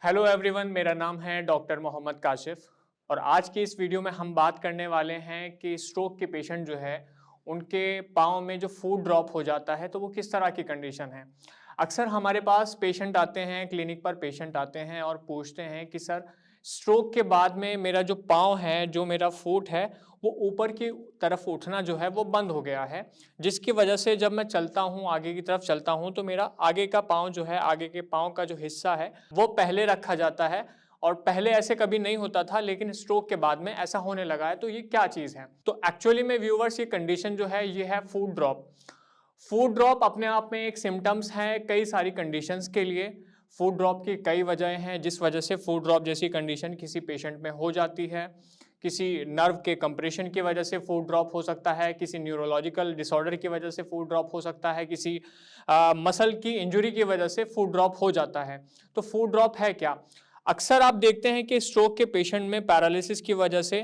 Hello everyone, मेरा नाम है डॉक्टर मोहम्मद काशिफ और आज की इस वीडियो में हम बात करने वाले हैं कि स्ट्रोक के पेशेंट जो है उनके पाँव में जो फूड ड्रॉप हो जाता है तो वो किस तरह की कंडीशन है। अक्सर हमारे पास पेशेंट आते हैं, क्लिनिक पर पेशेंट आते हैं और पूछते हैं कि सर स्ट्रोक के बाद में मेरा जो पाँव है, जो मेरा फुट है, वो ऊपर की तरफ उठना जो है वो बंद हो गया है, जिसकी वजह से जब मैं चलता हूँ, आगे की तरफ चलता हूँ तो मेरा आगे का पाँव जो है, आगे के पाँव का जो हिस्सा है वो पहले रखा जाता है और पहले ऐसे कभी नहीं होता था, लेकिन स्ट्रोक के बाद में ऐसा होने लगा है। तो ये क्या चीज़ है? तो एक्चुअली में व्यूअर्स, ये कंडीशन जो है ये है फूड ड्रॉप। फूड ड्रॉप अपने आप में एक सिम्टम्स है कई सारी कंडीशंस के लिए। फूड ड्रॉप की कई वजहें हैं जिस वजह से फूड ड्रॉप जैसी कंडीशन किसी पेशेंट में हो जाती है। किसी नर्व के कंप्रेशन की वजह से फूड ड्रॉप हो सकता है, किसी न्यूरोलॉजिकल डिसऑर्डर की वजह से फूड ड्रॉप हो सकता है, किसी मसल की इंजरी की वजह से फूड ड्रॉप हो जाता है। तो फूड ड्रॉप है क्या? अक्सर आप देखते हैं कि स्ट्रोक के पेशेंट में पैरालिसिस की वजह से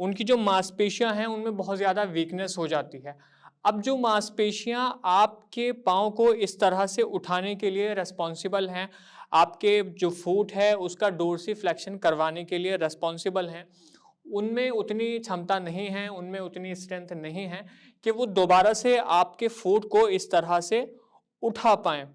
उनकी जो मांसपेशियां हैं उनमें बहुत ज़्यादा वीकनेस हो जाती है। अब जो मांसपेशियां आपके पाँव को इस तरह से उठाने के लिए रिस्पॉन्सिबल हैं, आपके जो फुट है उसका डोर्सीफ्लेक्शन करवाने के लिए रिस्पॉन्सिबल हैं, उनमें उतनी क्षमता नहीं है, उनमें उतनी स्ट्रेंथ नहीं है कि वो दोबारा से आपके फुट को इस तरह से उठा पाएँ।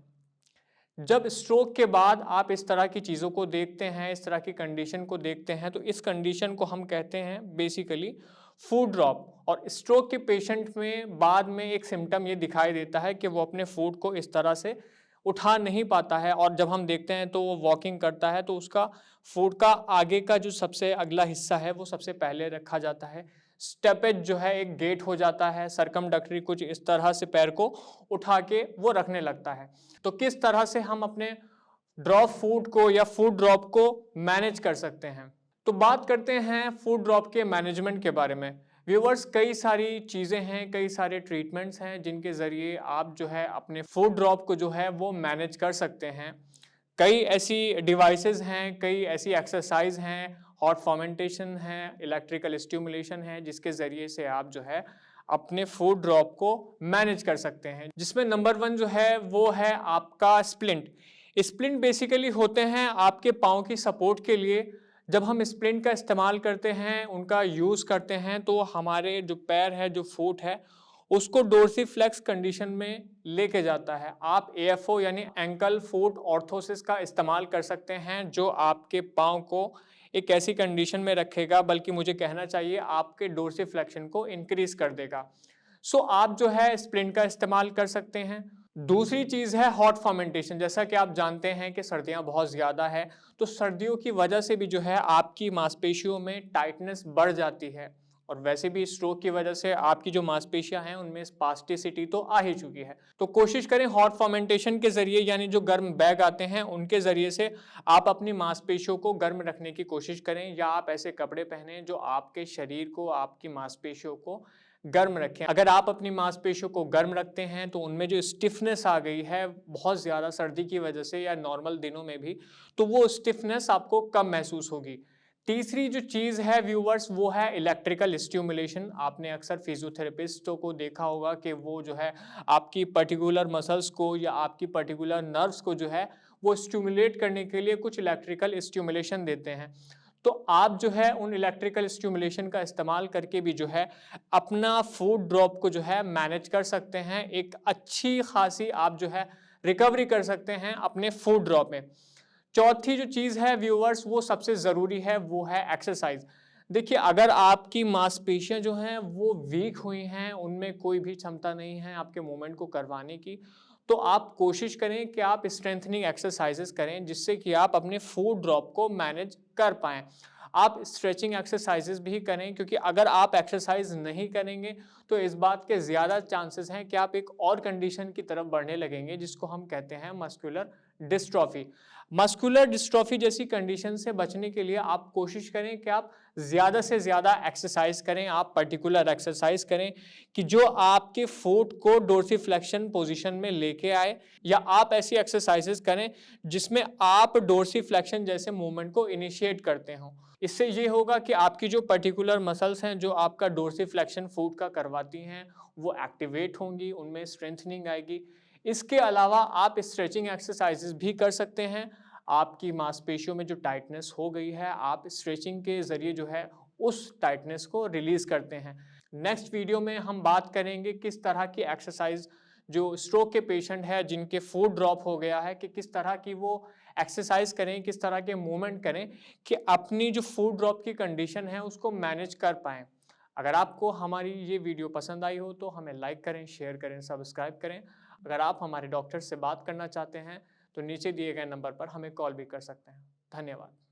जब स्ट्रोक के बाद आप इस तरह की चीज़ों को देखते हैं, इस तरह की कंडीशन को देखते हैं, तो इस कंडीशन को हम कहते हैं बेसिकली फूड ड्रॉप। और स्ट्रोक के पेशेंट में बाद में एक सिम्टम ये दिखाई देता है कि वो अपने फूड को इस तरह से उठा नहीं पाता है और जब हम देखते हैं तो वो वॉकिंग करता है तो उसका फूड का आगे का जो सबसे अगला हिस्सा है वो सबसे पहले रखा जाता है। स्टेपेज जो है एक गेट हो जाता है, सरकमडक्टरी कुछ इस तरह से पैर को उठा के वो रखने लगता है। तो किस तरह से हम अपने ड्रॉप फूड को या फूड ड्रॉप को मैनेज कर सकते हैं? तो बात करते हैं फूड ड्रॉप के मैनेजमेंट के बारे में। व्यूअर्स, कई सारी चीज़ें हैं, कई सारे ट्रीटमेंट्स हैं जिनके ज़रिए आप जो है अपने फूड ड्रॉप को जो है वो मैनेज कर सकते हैं। कई ऐसी डिवाइसेस हैं, कई ऐसी एक्सरसाइज हैं, हॉट फर्मेंटेशन है, इलेक्ट्रिकल स्टिमुलेशन है, जिसके ज़रिए से आप जो है अपने फूड ड्रॉप को मैनेज कर सकते हैं। जिसमें नंबर 1 जो है वो है आपका स्प्लिंट। स्प्लिंट बेसिकली होते हैं आपके पाँव की सपोर्ट के लिए। जब हम स्प्लिंट का इस्तेमाल करते हैं, उनका यूज़ करते हैं, तो हमारे जो पैर है, जो फुट है, उसको डोर्सीफ्लेक्स कंडीशन में लेके जाता है। आप एएफओ यानी एंकल फुट ऑर्थोसिस का इस्तेमाल कर सकते हैं, जो आपके पाँव को एक ऐसी कंडीशन में रखेगा, बल्कि मुझे कहना चाहिए आपके डोर्सीफ्लेक्शन को इंक्रीज कर देगा। सो आप जो है स्प्लिंट का इस्तेमाल कर सकते हैं। दूसरी चीज़ है हॉट फर्मेंटेशन। जैसा कि आप जानते हैं कि सर्दियाँ बहुत ज़्यादा है, तो सर्दियों की वजह से भी जो है आपकी मांसपेशियों में टाइटनेस बढ़ जाती है और वैसे भी स्ट्रोक की वजह से आपकी जो मांसपेशियां हैं उनमें स्पास्टिसिटी तो आ ही चुकी है। तो कोशिश करें हॉट फर्मेंटेशन के जरिए, यानी जो गर्म बैग आते हैं उनके जरिए से आप अपनी मांसपेशियों को गर्म रखने की कोशिश करें, या आप ऐसे कपड़े पहने जो आपके शरीर को, आपकी मांसपेशियों को गर्म रखें। अगर आप अपनी मांसपेशियों को गर्म रखते हैं तो उनमें जो स्टिफनेस आ गई है बहुत ज़्यादा सर्दी की वजह से या नॉर्मल दिनों में भी, तो वो स्टिफनेस आपको कम महसूस होगी। तीसरी जो चीज़ है व्यूअर्स, वो है इलेक्ट्रिकल स्टिमुलेशन। आपने अक्सर फिजियोथेरेपिस्टों को देखा होगा कि वो जो है आपकी पर्टिकुलर मसल्स को या आपकी पर्टिकुलर नर्व्स को जो है वो स्टिमुलेट करने के लिए कुछ इलेक्ट्रिकल स्टिमुलेशन देते हैं। तो आप जो है उन इलेक्ट्रिकल स्टिमुलेशन का इस्तेमाल करके भी जो है अपना फूड ड्रॉप को जो है मैनेज कर सकते हैं। एक अच्छी खासी आप जो है रिकवरी कर सकते हैं अपने फूड ड्रॉप में। चौथी जो चीज़ है व्यूअर्स, वो सबसे ज़रूरी है, वो है एक्सरसाइज। देखिए, अगर आपकी मांसपेशियां जो हैं वो वीक हुई हैं, उनमें कोई भी क्षमता नहीं है आपके मूवमेंट को करवाने की, तो आप कोशिश करें कि आप स्ट्रेंथनिंग एक्सरसाइजेस करें जिससे कि आप अपने फूड ड्रॉप को मैनेज कर पाएं। आप स्ट्रेचिंग एक्सरसाइजेस भी करें, क्योंकि अगर आप एक्सरसाइज नहीं करेंगे तो इस बात के ज़्यादा चांसेस हैं कि आप एक और कंडीशन की तरफ बढ़ने लगेंगे जिसको हम कहते हैं मस्कुलर डिस्ट्रॉफी। मस्कुलर डिस्ट्रॉफी जैसी कंडीशन से बचने के लिए आप कोशिश करें कि आप ज़्यादा से ज़्यादा एक्सरसाइज करें। आप पर्टिकुलर एक्सरसाइज करें कि जो आपके फुट को डोर्सीफ्लेक्शन पोजीशन में लेके आए, या आप ऐसी एक्सरसाइजेस करें जिसमें आप डोर्सीफ्लेक्शन जैसे मूवमेंट को इनिशिएट करते हों। इससे ये होगा कि आपकी जो पर्टिकुलर मसल्स हैं जो आपका डोर्सीफ्लेक्शन फुट का करवाती हैं वो एक्टिवेट होंगी, उनमें स्ट्रेंथनिंग आएगी। इसके अलावा आप स्ट्रेचिंग एक्सरसाइजेस भी कर सकते हैं। आपकी मांसपेशियों में जो टाइटनेस हो गई है, आप स्ट्रेचिंग के ज़रिए जो है उस टाइटनेस को रिलीज़ करते हैं। नेक्स्ट वीडियो में हम बात करेंगे किस तरह की एक्सरसाइज जो स्ट्रोक के पेशेंट है जिनके फूड ड्रॉप हो गया है कि किस तरह की वो एक्सरसाइज करें, किस तरह के मूवमेंट करें कि अपनी जो फूड ड्रॉप की कंडीशन है उसको मैनेज कर पाएँ। अगर आपको हमारी ये वीडियो पसंद आई हो तो हमें लाइक करें, शेयर करें, सब्सक्राइब करें। अगर आप हमारे डॉक्टर से बात करना चाहते हैं तो नीचे दिए गए नंबर पर हमें कॉल भी कर सकते हैं। धन्यवाद।